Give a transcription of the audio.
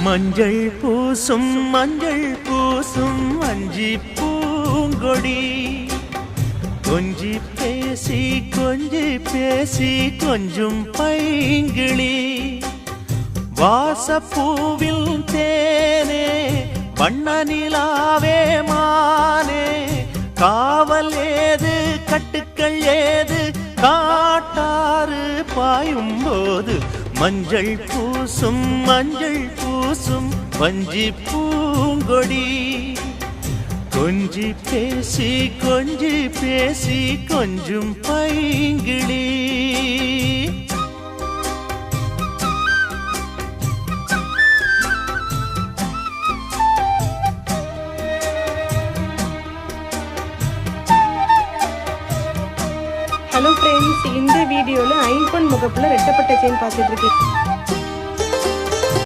மஞ்சள் பூசும் அஞ்சி பூங்கொடி கொஞ்சி பேசி கொஞ்சும் பைங்கிளி வாசப்பூவில் தேனே வண்ண நிலாவே மானே காவல் ஏது கட்டுக்கள் ஏது காட்டாறு பாயும் போது மஞ்சள் பூசும் வஞ்சி பூங்கொடி கொஞ்சி பேசி கொஞ்சும் பைங்கிளி ஹலோ ஃப்ரெண்ட்ஸ், இந்த வீடியோவில் ஐம்பொன் முகப்பில் ரெட்டப்பட்ட செயின் பார்த்துட்டு இருக்கேன்.